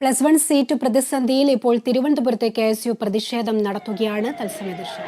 +1 seat പ്രതിസന്ധിയിൽ ഇപ്പോൾ തിരുവനന്തപുരത്തെ KSU പ്രതിഷേധം നടത്തുകയാണ്. തത്സമയ ദൃശ്യം.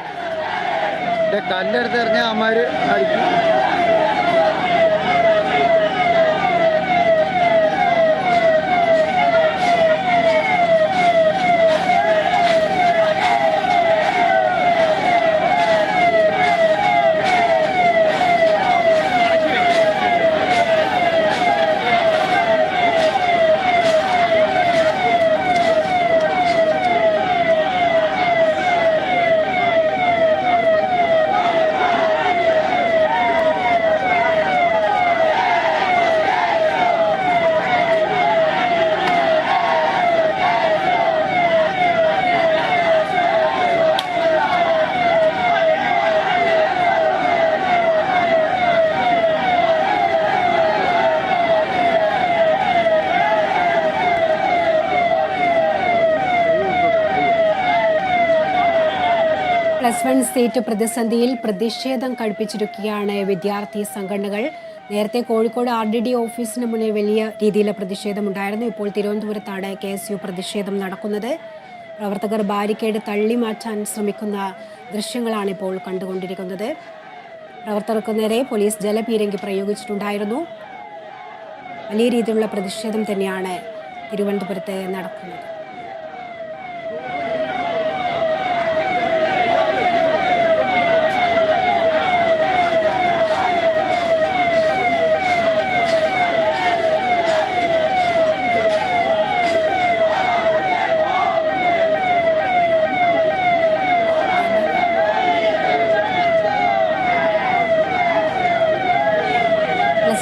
+1 സീറ്റ് പ്രതിസന്ധിയിൽ പ്രതിഷേധം കടുപ്പിച്ചിരിക്കുകയാണ് വിദ്യാർത്ഥി സംഘടനകൾ. നേരത്തെ കോഴിക്കോട് RDD ഓഫീസിന് മുന്നിൽ വലിയ രീതിയിലെ പ്രതിഷേധമുണ്ടായിരുന്നു. ഇപ്പോൾ തിരുവനന്തപുരത്താണ് KSU പ്രതിഷേധം നടക്കുന്നത്. പ്രവർത്തകർ ബാരിക്കേഡ് തള്ളി മാറ്റാൻ ശ്രമിക്കുന്ന ദൃശ്യങ്ങളാണ് ഇപ്പോൾ കണ്ടുകൊണ്ടിരിക്കുന്നത്. പ്രവർത്തകർക്ക് നേരെ പോലീസ് ജലപീരങ്കി പ്രയോഗിച്ചിട്ടുണ്ടായിരുന്നു. വലിയ രീതിയിലുള്ള പ്രതിഷേധം തന്നെയാണ് തിരുവനന്തപുരത്ത് നടക്കുന്നത്.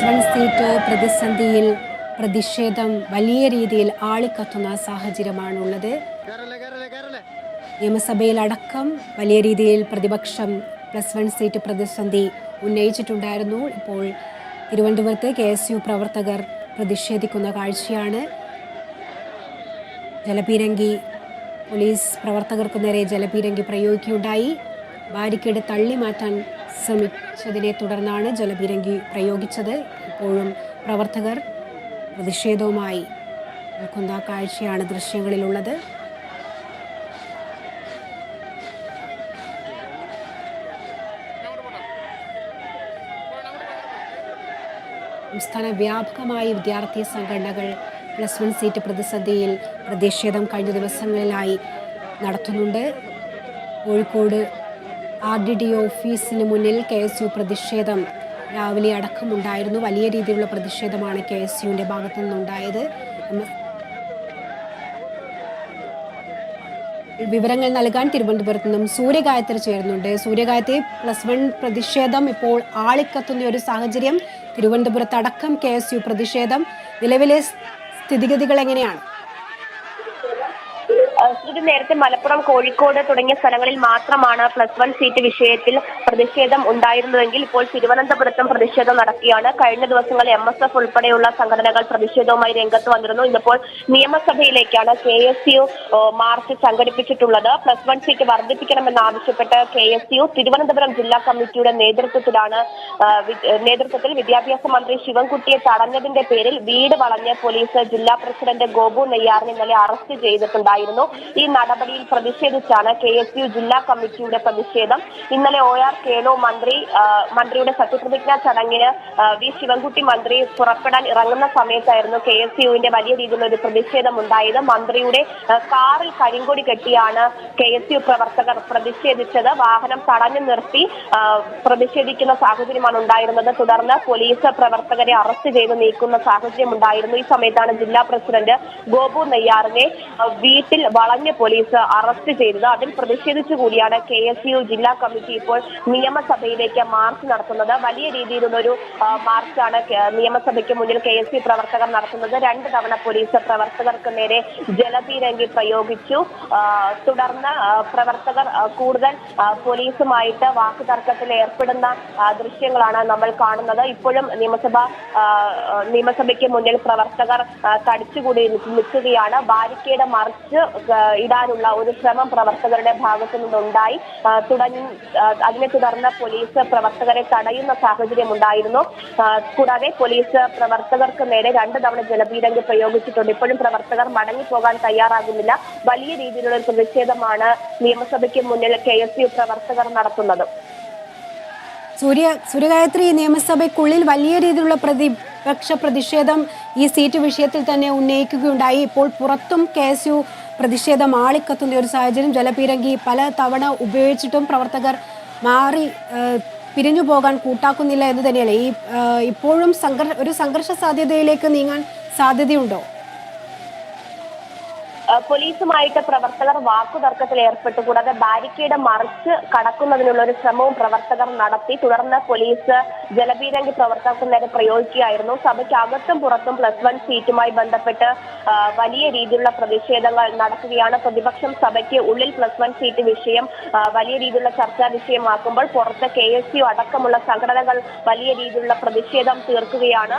+1 സീറ്റ് പ്രതിസന്ധിയിൽ പ്രതിഷേധം വലിയ രീതിയിൽ ആളിക്കത്തുന്ന സാഹചര്യമാണുള്ളത്. നിയമസഭയിലടക്കം വലിയ രീതിയിൽ പ്രതിപക്ഷം +1 സീറ്റ് പ്രതിസന്ധി ഉന്നയിച്ചിട്ടുണ്ടായിരുന്നു. ഇപ്പോൾ തിരുവനന്തപുരത്ത് KSU പ്രവർത്തകർ പ്രതിഷേധിക്കുന്ന കാഴ്ചയാണ്. ജലപീരങ്കി പോലീസ് പ്രവർത്തകർക്ക് നേരെ ജലപീരങ്കി പ്രയോഗിക്കുകയുണ്ടായി. ബാരിക്കേഡ് തള്ളി മാറ്റാൻ ശ്രമിച്ചതിനെ തുടർന്നാണ് ജലപീരങ്കി പ്രയോഗിച്ചത്. ഇപ്പോഴും പ്രവർത്തകർ പ്രതിഷേധവുമായി നിൽക്കുന്ന കാഴ്ചയാണ് ദൃശ്യങ്ങളിലുള്ളത്. സംസ്ഥാന വ്യാപകമായി വിദ്യാർത്ഥി സംഘടനകൾ +1 സീറ്റ് പ്രതിസന്ധിയിൽ പ്രതിഷേധം കഴിഞ്ഞ ദിവസങ്ങളിലായി നടത്തുന്നുണ്ട്. കോഴിക്കോട് RDD ഓഫീസിന് മുന്നിൽ KSU പ്രതിഷേധം രാവിലെ അടക്കമുണ്ടായിരുന്നു. വലിയ രീതിയിലുള്ള പ്രതിഷേധമാണ് KSUവിൻ്റെ ഭാഗത്തു നിന്നുണ്ടായത്. വിവരങ്ങൾ നൽകാൻ തിരുവനന്തപുരത്ത് നിന്നും സൂര്യഗായത്രി ചേരുന്നുണ്ട്. സൂര്യഗായത്രി, +1 പ്രതിഷേധം ഇപ്പോൾ ആളിക്കത്തുന്ന ഒരു സാഹചര്യം. തിരുവനന്തപുരത്ത് അടക്കം KSU പ്രതിഷേധം. നിലവിലെ സ്ഥിതിഗതികൾ എങ്ങനെയാണ്? നേരത്തെ മലപ്പുറം, കോഴിക്കോട് തുടങ്ങിയ സ്ഥലങ്ങളിൽ മാത്രമാണ് +1 സീറ്റ് വിഷയത്തിൽ പ്രതിഷേധം ഉണ്ടായിരുന്നതെങ്കിൽ ഇപ്പോൾ തിരുവനന്തപുരത്തും പ്രതിഷേധം നടക്കുകയാണ്. കഴിഞ്ഞ ദിവസങ്ങളിൽ MSF ഉൾപ്പെടെയുള്ള സംഘടനകൾ പ്രതിഷേധവുമായി രംഗത്ത് വന്നിരുന്നു. ഇന്നിപ്പോൾ നിയമസഭയിലേക്കാണ് KSU മാർച്ച് സംഘടിപ്പിച്ചിട്ടുള്ളത്. +1 സീറ്റ് വർദ്ധിപ്പിക്കണമെന്നാവശ്യപ്പെട്ട് KSU തിരുവനന്തപുരം ജില്ലാ കമ്മിറ്റിയുടെ നേതൃത്വത്തിൽ വിദ്യാഭ്യാസ മന്ത്രി ശിവൻകുട്ടിയെ തടഞ്ഞതിന്റെ പേരിൽ വീട് വളഞ്ഞ് പോലീസ് ജില്ലാ പ്രസിഡന്റ് ഗോപു നെയ്യാറിനെ ഇന്നലെ അറസ്റ്റ് ചെയ്തിട്ടുണ്ടായിരുന്നു. ഈ നടപടിയിൽ പ്രതിഷേധിച്ചാണ് KSU ജില്ലാ കമ്മിറ്റിയുടെ പ്രതിഷേധം. ഇന്നലെ OR കേളു മന്ത്രിയുടെ സത്യപ്രതിജ്ഞാ ചടങ്ങിന് വി ശിവൻകുട്ടി മന്ത്രി പുറപ്പെടാൻ ഇറങ്ങുന്ന സമയത്തായിരുന്നു KSUവിന്റെ വലിയ രീതിയിലുള്ള ഒരു പ്രതിഷേധം ഉണ്ടായത്. മന്ത്രിയുടെ കാറിൽ കരിങ്കൊടി കെട്ടിയാണ് KSU പ്രവർത്തകർ പ്രതിഷേധിച്ചത്. വാഹനം തടഞ്ഞു നിർത്തി പ്രതിഷേധിക്കുന്ന സാഹചര്യമാണ് ഉണ്ടായിരുന്നത്. തുടർന്ന് പോലീസ് പ്രവർത്തകരെ അറസ്റ്റ് ചെയ്ത് നീക്കുന്ന സാഹചര്യം ഉണ്ടായിരുന്നു. ഈ സമയത്താണ് ജില്ലാ പ്രസിഡന്റ് ഗോപു നെയ്യാറിനെ വീട്ടിൽ വളഞ്ഞ പോലീസ് അറസ്റ്റ് ചെയ്തത്. അതിൽ പ്രതിഷേധിച്ചുകൂടിയാണ് KSU ജില്ലാ കമ്മിറ്റി ഇപ്പോൾ നിയമസഭയിലേക്ക് മാർച്ച് നടത്തുന്നത്. വലിയ രീതിയിലുള്ളൊരു മാർച്ചാണ് നിയമസഭയ്ക്ക് മുന്നിൽ KSU പ്രവർത്തകർ നടത്തുന്നത്. 2 തവണ പോലീസ് പ്രവർത്തകർക്ക് നേരെ ജലപീരങ്കി പ്രയോഗിച്ചു. തുടർന്ന് പ്രവർത്തകർ കൂടുതൽ പോലീസുമായിട്ട് വാക്കുതർക്കത്തിൽ ഏർപ്പെടുന്ന ദൃശ്യങ്ങളാണ് നമ്മൾ കാണുന്നത്. ഇപ്പോഴും നിയമസഭയ്ക്ക് മുന്നിൽ പ്രവർത്തകർ തടിച്ചുകൂടി നിൽക്കുകയാണ്. ബാരിക്കേഡ് മറിച്ച് ഇടാനുള്ള ഒരു ശ്രമം പ്രവർത്തകരുടെ ഭാഗത്തു നിന്നുണ്ടായി. അതിനെ തുടർന്ന് പോലീസ് പ്രവർത്തകരെ തടയുന്ന സാഹചര്യം ഉണ്ടായിരുന്നു. കൂടാതെ പോലീസ് പ്രവർത്തകർക്ക് നേരെ 2 തവണ ജലപീരങ്കി പ്രയോഗിച്ചിട്ടുണ്ട്. ഇപ്പോഴും പ്രവർത്തകർ മടങ്ങിപ്പോകാൻ തയ്യാറാകുന്നില്ല. വലിയ രീതിയിലുള്ള ഒരു പ്രതിഷേധമാണ് നിയമസഭയ്ക്ക് മുന്നിൽ KSU പ്രവർത്തകർ നടത്തുന്നത്. സൂര്യഗായത്രി, നിയമസഭയ്ക്കുള്ളിൽ വലിയ രീതിയിലുള്ള പ്രതിപക്ഷ പ്രതിഷേധം ഈ സീറ്റ് വിഷയത്തിൽ തന്നെ ഉന്നയിക്കുകയുണ്ടായി. ഇപ്പോൾ പുറത്തും KSU പ്രതിഷേധം ആളിക്കത്തുന്ന ഒരു സാഹചര്യം. ജലപീരങ്കി പല തവണ ഉപയോഗിച്ചിട്ടും പ്രവർത്തകർ മാറി പിരിഞ്ഞു പോകാൻ കൂട്ടാക്കുന്നില്ല എന്ന് തന്നെയല്ലേ ഇപ്പോഴും ഒരു സംഘർഷ സാധ്യതയിലേക്ക് നീങ്ങാൻ സാധ്യതയുണ്ടോ? പോലീസുമായിട്ട് പ്രവർത്തകർ വാക്കുതർക്കത്തിൽ ഏർപ്പെട്ടു. കൂടാതെ ബാരിക്കേഡ് മറിച്ച് കടക്കുന്നതിനുള്ള ഒരു ശ്രമവും പ്രവർത്തകർ നടത്തി. തുടർന്ന് പോലീസ് ജലപീരങ്കി പ്രവർത്തകർക്ക് നേരെ പ്രയോഗിക്കുകയായിരുന്നു. സഭയ്ക്ക് അകത്തും പുറത്തും +1 സീറ്റുമായി ബന്ധപ്പെട്ട് വലിയ രീതിയിലുള്ള പ്രതിഷേധങ്ങൾ നടക്കുകയാണ്. പ്രതിപക്ഷം സഭയ്ക്ക് ഉള്ളിൽ +1 സീറ്റ് വിഷയം വലിയ രീതിയിലുള്ള ചർച്ചാ വിഷയമാക്കുമ്പോൾ പുറത്ത് KSU അടക്കമുള്ള സംഘടനകൾ വലിയ രീതിയിലുള്ള പ്രതിഷേധം തീർക്കുകയാണ്.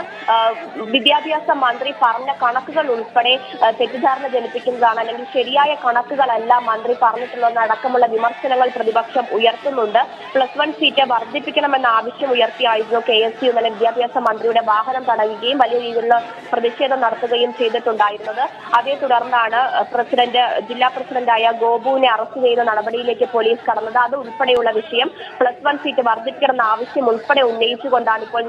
വിദ്യാഭ്യാസ മന്ത്രി പറഞ്ഞ കണക്കുകൾ ഉൾപ്പെടെ തെറ്റിദ്ധാരണ ജനിപ്പിക്കുന്നതാണ്, അല്ലെങ്കിൽ ശരിയായ കണക്കുകളല്ല മന്ത്രി പറഞ്ഞിട്ടുള്ളതെന്ന് അടക്കമുള്ള വിമർശനങ്ങൾ പ്രതിപക്ഷം ഉയർത്തുന്നുണ്ട്. +1 സീറ്റ് വർദ്ധിപ്പിക്കണമെന്ന ആവശ്യം ഉയർത്തിയായിരുന്നു KSU ഇന്നലെ വിദ്യാഭ്യാസ മന്ത്രിയുടെ വാഹനം തടയുകയും വലിയ രീതിയിലുള്ള പ്രതിഷേധം നടത്തുകയും ചെയ്തിട്ടുണ്ടായിരുന്നത്. അതേ തുടർന്നാണ് ജില്ലാ പ്രസിഡന്റായ ഗോപുവിനെ അറസ്റ്റ് ചെയ്ത നടപടിയിലേക്ക് പോലീസ് കടന്നത്. അത് ഉൾപ്പെടെയുള്ള വിഷയം +1 സീറ്റ് വർദ്ധിപ്പിക്കണമെന്ന ആവശ്യം ഉൾപ്പെടെ ഉന്നയിച്ചുകൊണ്ടാണ് ഇപ്പോൾ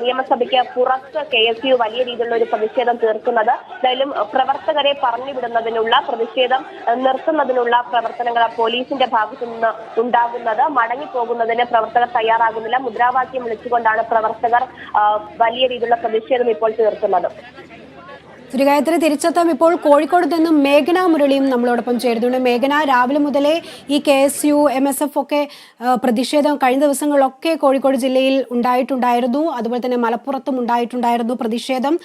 നിയമസഭയ്ക്ക് പുറത്ത് KSU വലിയ രീതിയിലുള്ള ഒരു പ്രതിഷേധം തീർക്കുന്നത്. എന്തായാലും പ്രവർത്തകരെ പറഞ്ഞുവിടുന്നതിനുള്ള പ്രതിഷേധം നിർത്തുന്നതിനുള്ള പ്രവർത്തനങ്ങൾ പോലീസിന്റെ ഭാഗത്തു നിന്ന് ഉണ്ടാകുന്നത്. മടങ്ങിപ്പോകുന്നതിന് പ്രവർത്തകർ തയ്യാറാകുന്നില്ല. മുദ്രാവാക്യം വിളിച്ചുകൊണ്ടാണ് പ്രവർത്തകർ വലിയ രീതിയിലുള്ള പ്രതിഷേധം ഇപ്പോൾ തീർക്കുന്നത്. സൂര്യഗായത്രി, തിരിച്ചെത്താം. ഇപ്പോൾ കോഴിക്കോട് നിന്നും മേഘന മുരളിയും നമ്മളോടൊപ്പം ചേരുന്നുണ്ട്. മേഘന, രാവിലെ മുതലേ ഈ KSU MSF ഒക്കെ പ്രതിഷേധം കഴിഞ്ഞ ദിവസങ്ങളിലൊക്കെ കോഴിക്കോട് ജില്ലയിൽ ഉണ്ടായിട്ടുണ്ടായിരുന്നു. അതുപോലെ തന്നെ മലപ്പുറത്തും ഉണ്ടായിട്ടുണ്ടായിരുന്നു പ്രതിഷേധം.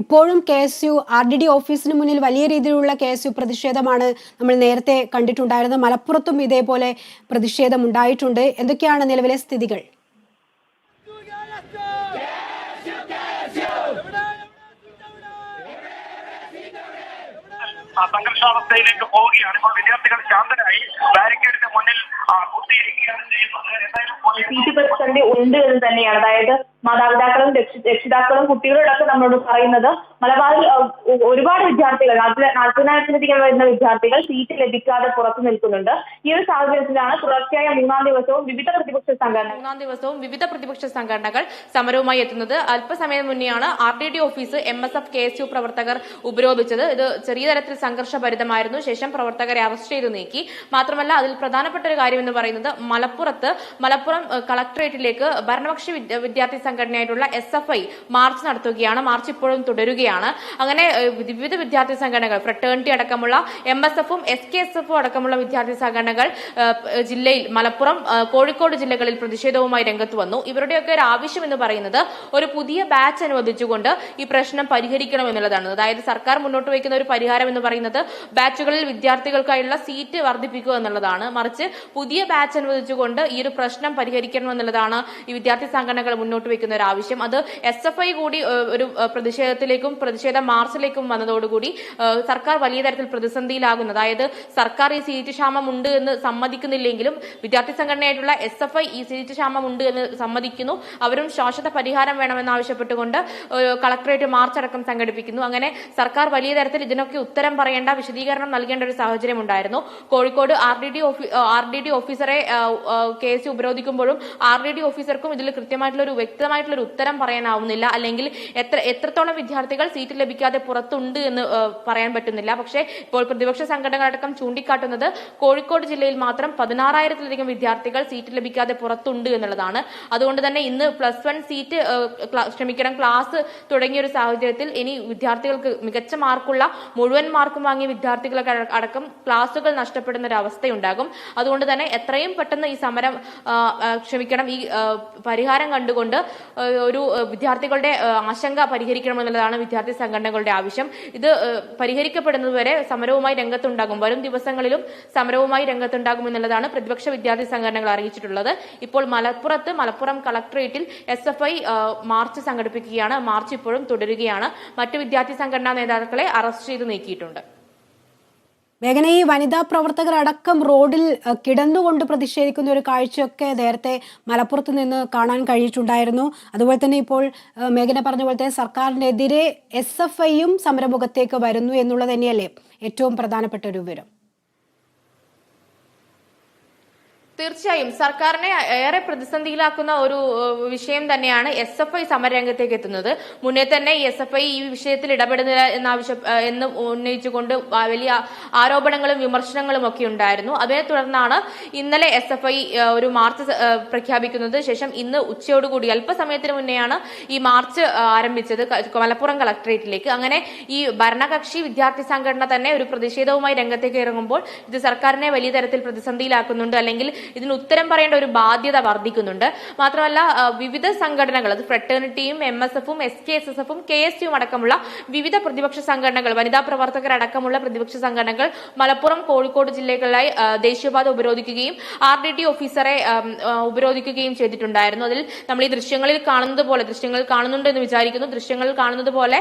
ഇപ്പോഴും KSU RDD ഓഫീസിന് മുന്നിൽ വലിയ രീതിയിലുള്ള KSU പ്രതിഷേധമാണ് നമ്മൾ നേരത്തെ കണ്ടിട്ടുണ്ടായിരുന്നത്. മലപ്പുറത്തും ഇതേപോലെ പ്രതിഷേധം ഉണ്ടായിട്ടുണ്ട്. എന്തൊക്കെയാണ് നിലവിലെ സ്ഥിതികൾ? സംഘർഷാവസ്ഥയിലേക്ക് പോവുകയാണ്. ഇപ്പോൾ വിദ്യാർത്ഥികൾ ശാന്തരായി ബാരിക്കേഡിന് മുന്നിൽ കുത്തിയിരിക്കുകയാണ് ചെയ്യുന്നത്. സീറ്റ് പ്രതിസന്ധി ഉണ്ട് എന്ന് തന്നെയാണ്. അതായത് മാതാപിതാക്കളും രക്ഷിതാക്കളും കുട്ടികളോടൊക്കെ നമ്മളോട് പറയുന്നത് മലബാറിൽ ഒരുപാട് വിദ്യാർത്ഥികൾ 40,000-ലധികം വരുന്ന വിദ്യാർത്ഥികൾ സീറ്റ് ലഭിക്കാതെ പുറത്തു നിൽക്കുന്നുണ്ട്. ഈ ഒരു സാഹചര്യത്തിലാണ് തുടർച്ചയായ മൂന്നാം ദിവസവും വിവിധ പ്രതിപക്ഷ സംഘടനകൾ സമരവുമായി എത്തുന്നത്. അല്പസമയം മുന്നെയാണ് RDD ഓഫീസ് MSF KSU പ്രവർത്തകർ ഉപരോധിച്ചത്. ഇത് ചെറിയ തരത്തിൽ സംഘർഷഭരിതമായിരുന്നു. ശേഷം പ്രവർത്തകരെ അറസ്റ്റ് ചെയ്തു നീക്കി. മാത്രമല്ല, അതിൽ പ്രധാനപ്പെട്ട ഒരു കാര്യം എന്ന് പറയുന്നത് മലപ്പുറം കളക്ടറേറ്റിലേക്ക് ഭരണപക്ഷ വിദ്യാർത്ഥി സംഘടനയായിട്ടുള്ള SFI മാർച്ച് നടത്തുകയാണ്. മാർച്ച് ഇപ്പോഴും തുടരുകയാണ്. അങ്ങനെ വിവിധ വിദ്യാർത്ഥി സംഘടനകൾ, ഫ്രട്ടേണിറ്റി അടക്കമുള്ള MSFഉം SKSFഉം അടക്കമുള്ള വിദ്യാർത്ഥി സംഘടനകൾ ജില്ലയിൽ മലപ്പുറം, കോഴിക്കോട് ജില്ലകളിൽ പ്രതിഷേധവുമായി രംഗത്ത് വന്നു. ഇവരുടെയൊക്കെ ഒരു ആവശ്യം എന്ന് പറയുന്നത് ഒരു പുതിയ ബാച്ച് അനുവദിച്ചുകൊണ്ട് ഈ പ്രശ്നം പരിഹരിക്കണം എന്നുള്ളതാണ്. അതായത് സർക്കാർ മുന്നോട്ട് വയ്ക്കുന്ന ഒരു പരിഹാരം എന്ന് പറയുന്നത് ബാച്ചുകളിൽ വിദ്യാർത്ഥികൾക്കായുള്ള സീറ്റ് വർദ്ധിപ്പിക്കുക എന്നുള്ളതാണ്. മറിച്ച് പുതിയ ബാച്ച് അനുവദിച്ചുകൊണ്ട് ഈ ഒരു പ്രശ്നം പരിഹരിക്കണം എന്നുള്ളതാണ് ഈ വിദ്യാർത്ഥി സംഘടനകൾ മുന്നോട്ട് വയ്ക്കുന്ന ഒരു ആവശ്യം. അത് SFI കൂടി ഒരു പ്രതിഷേധ മാർച്ചിലേക്കും വന്നതോടുകൂടി സർക്കാർ വലിയ തരത്തിൽ പ്രതിസന്ധിയിലാകുന്നു. അതായത് സർക്കാർ ഈ സീറ്റ് ക്ഷാമം ഉണ്ട് എന്ന് സമ്മതിക്കുന്നില്ലെങ്കിലും വിദ്യാർത്ഥി സംഘടനയായിട്ടുള്ള SFI ഈ സീറ്റ് ക്ഷാമം ഉണ്ട് എന്ന് സമ്മതിക്കുന്നു. അവരും ശാശ്വത പരിഹാരം വേണമെന്നാവശ്യപ്പെട്ടുകൊണ്ട് കളക്ടറേറ്റ് മാർച്ച് അടക്കം സംഘടിപ്പിക്കുന്നു. അങ്ങനെ സർക്കാർ വലിയ തരത്തിൽ ഇതിനൊക്കെ ഉത്തരം പറയേണ്ട, വിശദീകരണം നൽകേണ്ട ഒരു സാഹചര്യം ഉണ്ടായിരുന്നു. കോഴിക്കോട് RDD ഓഫീസറെ KSU ഉപരോധിക്കുമ്പോഴും RDD ഓഫീസർക്കും ഇതിൽ വ്യക്തമായിട്ടുള്ള ഒരു ഉത്തരം പറയാനാവുന്നില്ല. അല്ലെങ്കിൽ എത്രത്തോളം വിദ്യാർത്ഥികൾ സീറ്റ് ലഭിക്കാതെ പുറത്തുണ്ട് എന്ന് പറയാൻ പറ്റുന്നില്ല. പക്ഷേ ഇപ്പോൾ പ്രതിപക്ഷ സംഘടനകളടക്കം ചൂണ്ടിക്കാട്ടുന്നത് കോഴിക്കോട് ജില്ലയിൽ മാത്രം 16,000-ലധികം വിദ്യാർത്ഥികൾ സീറ്റ് ലഭിക്കാതെ പുറത്തുണ്ട് എന്നുള്ളതാണ്. അതുകൊണ്ട് തന്നെ ഇന്ന് +1 സീറ്റ് ക്ലാസ് തുടങ്ങിയ ഒരു സാഹചര്യത്തിൽ ഇനി വിദ്യാർത്ഥികൾക്ക് മികച്ച മാർക്കുള്ള മുഴുവൻ മാർക്കും വാങ്ങിയ വിദ്യാർത്ഥികൾക്ക് അടക്കം ക്ലാസുകൾ നഷ്ടപ്പെടുന്ന ഒരു അവസ്ഥയുണ്ടാകും. അതുകൊണ്ട് തന്നെ എത്രയും പെട്ടെന്ന് ഈ സമരം ഈ പരിഹാരം കണ്ടുകൊണ്ട് ഒരു വിദ്യാർത്ഥികളുടെ ആശങ്ക പരിഹരിക്കണമെന്നുള്ളതാണ് വിദ്യാർത്ഥി സംഘടനകളുടെ ആവശ്യം. ഇത് പരിഹരിക്കപ്പെടുന്നതുവരെ സമരവുമായി രംഗത്തുണ്ടാകും. വരും ദിവസങ്ങളിലും സമരവുമായി രംഗത്തുണ്ടാകും എന്നുള്ളതാണ് പ്രതിപക്ഷ വിദ്യാർത്ഥി സംഘടനകൾ അറിയിച്ചിട്ടുള്ളത്. ഇപ്പോൾ മലപ്പുറം കളക്ടറേറ്റിൽ SFI മാർച്ച് സംഘടിപ്പിക്കുകയാണ്. മാർച്ച് ഇപ്പോഴും തുടരുകയാണ്. മറ്റു വിദ്യാർത്ഥി സംഘടനാ നേതാക്കളെ അറസ്റ്റ് ചെയ്ത് നീക്കിയിട്ടുണ്ട്. മേഘന, ഈ വനിതാ പ്രവർത്തകർ അടക്കം റോഡിൽ കിടന്നുകൊണ്ട് പ്രതിഷേധിക്കുന്ന ഒരു കാഴ്ചയൊക്കെ നേരത്തെ മലപ്പുറത്ത് നിന്ന് കാണാൻ കഴിഞ്ഞിട്ടുണ്ടായിരുന്നു. അതുപോലെ തന്നെ ഇപ്പോൾ മേഘന പറഞ്ഞ പോലത്തെ സർക്കാരിനെതിരെ SFIയും സമരമുഖത്തേക്ക് വരുന്നു എന്നുള്ളത് തന്നെയല്ലേ ഏറ്റവും പ്രധാനപ്പെട്ട ഒരു വിവരം? തീർച്ചയായും സർക്കാരിനെ ഏറെ പ്രതിസന്ധിയിലാക്കുന്ന ഒരു വിഷയം തന്നെയാണ് SFI സമരരംഗത്തേക്ക് എത്തുന്നത്. മുന്നേ തന്നെ ഈ SFI ഈ വിഷയത്തിൽ ഇടപെടുന്നില്ല എന്ന് ഉന്നയിച്ചുകൊണ്ട് വലിയ ആരോപണങ്ങളും വിമർശനങ്ങളും ഒക്കെ ഉണ്ടായിരുന്നു. അതിനെ തുടർന്നാണ് ഇന്നലെ SFI ഒരു മാർച്ച് പ്രഖ്യാപിക്കുന്നത്. ശേഷം ഇന്ന് ഉച്ചയോടുകൂടി അല്പസമയത്തിന് മുന്നെയാണ് ഈ മാർച്ച് ആരംഭിച്ചത് മലപ്പുറം കളക്ടറേറ്റിലേക്ക്. അങ്ങനെ ഈ ഭരണകക്ഷി വിദ്യാർത്ഥി സംഘടന തന്നെ ഒരു പ്രതിഷേധവുമായി രംഗത്തേക്ക് ഇറങ്ങുമ്പോൾ ഇത് സർക്കാരിനെ വലിയ തരത്തിൽ പ്രതിസന്ധിയിലാക്കുന്നുണ്ട്, അല്ലെങ്കിൽ ഇതിന് ഉത്തരം പറയേണ്ട ഒരു ബാധ്യത വർദ്ധിക്കുന്നുണ്ട്. മാത്രമല്ല വിവിധ സംഘടനകൾ, അത് ഫ്രട്ടേണിറ്റിയും MSFും SKSSFും KSUവും അടക്കമുള്ള വിവിധ പ്രതിപക്ഷ സംഘടനകൾ, വനിതാ പ്രവർത്തകരടക്കമുള്ള പ്രതിപക്ഷ സംഘടനകൾ മലപ്പുറം, കോഴിക്കോട് ജില്ലകളിലായി ദേശീയപാത ഉപരോധിക്കുകയും RDD ഓഫീസറെ ഉപരോധിക്കുകയും ചെയ്തിട്ടുണ്ടായിരുന്നു. അതിൽ നമ്മൾ ഈ ദൃശ്യങ്ങളിൽ കാണുന്നുണ്ട് എന്ന് വിചാരിക്കുന്നു. ദൃശ്യങ്ങളിൽ കാണുന്നത് പോലെ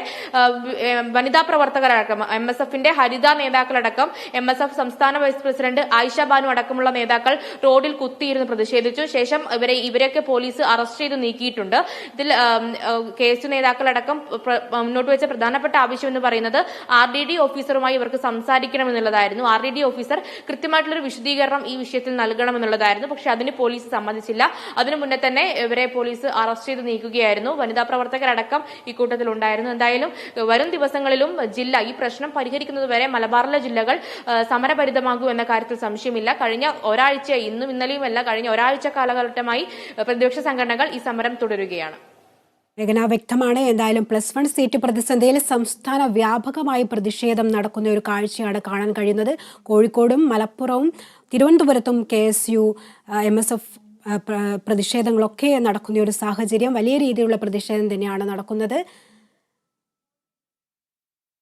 വനിതാ പ്രവർത്തകരടക്കം MSFന്റെ ഹരിത നേതാക്കളടക്കം MSF സംസ്ഥാന വൈസ് പ്രസിഡന്റ് ആയിഷ ബാനു അടക്കമുള്ള നേതാക്കൾ റോഡിൽ കുത്തിയിരുന്ന് പ്രതിഷേധിച്ചു. ശേഷം ഇവരെയൊക്കെ പോലീസ് അറസ്റ്റ് ചെയ്ത് നീക്കിയിട്ടുണ്ട്. ഇതിൽ KSU നേതാക്കളടക്കം മുന്നോട്ട് വെച്ച പ്രധാനപ്പെട്ട ആവശ്യം എന്ന് പറയുന്നത് RDD ഓഫീസറുമായി ഇവർക്ക് സംസാരിക്കണമെന്നുള്ളതായിരുന്നു. RDD ഓഫീസർ കൃത്യമായിട്ടുള്ളൊരു വിശദീകരണം ഈ വിഷയത്തിൽ നൽകണമെന്നുള്ളതായിരുന്നു. പക്ഷെ അതിന് പോലീസ് സമ്മതിച്ചില്ല. അതിനു മുന്നേ തന്നെ ഇവരെ പോലീസ് അറസ്റ്റ് ചെയ്ത് നീക്കുകയായിരുന്നു. വനിതാ പ്രവർത്തകരടക്കം ഇക്കൂട്ടത്തിൽ ഉണ്ടായിരുന്നു. എന്തായാലും വരും ദിവസങ്ങളിലും ഈ പ്രശ്നം പരിഹരിക്കുന്നതുവരെ മലബാറിലെ ജില്ലകൾ സമരഭരിതമാകൂ എന്ന കാര്യത്തിൽ സംശയമില്ല. കഴിഞ്ഞ ഒരാഴ്ച, ഇന്നും ഇന്നലെയുമല്ല, കഴിഞ്ഞ ഒരാഴ്ച കാലഘട്ടമായി പ്രതിപക്ഷ സംഘടനകൾ ഈ സമരം തുടരുകയാണ്. മേഘന, വ്യക്തമാണ്. എന്തായാലും +1 സീറ്റ് പ്രതിസന്ധിയിൽ സംസ്ഥാന വ്യാപകമായി പ്രതിഷേധം നടക്കുന്ന ഒരു കാഴ്ചയാണ് കാണാൻ കഴിയുന്നത്. കോഴിക്കോടും മലപ്പുറവും തിരുവനന്തപുരത്തും KSU MSF പ്രതിഷേധങ്ങളൊക്കെ നടക്കുന്ന ഒരു സാഹചര്യം, വലിയ രീതിയിലുള്ള പ്രതിഷേധം തന്നെയാണ് നടക്കുന്നത്.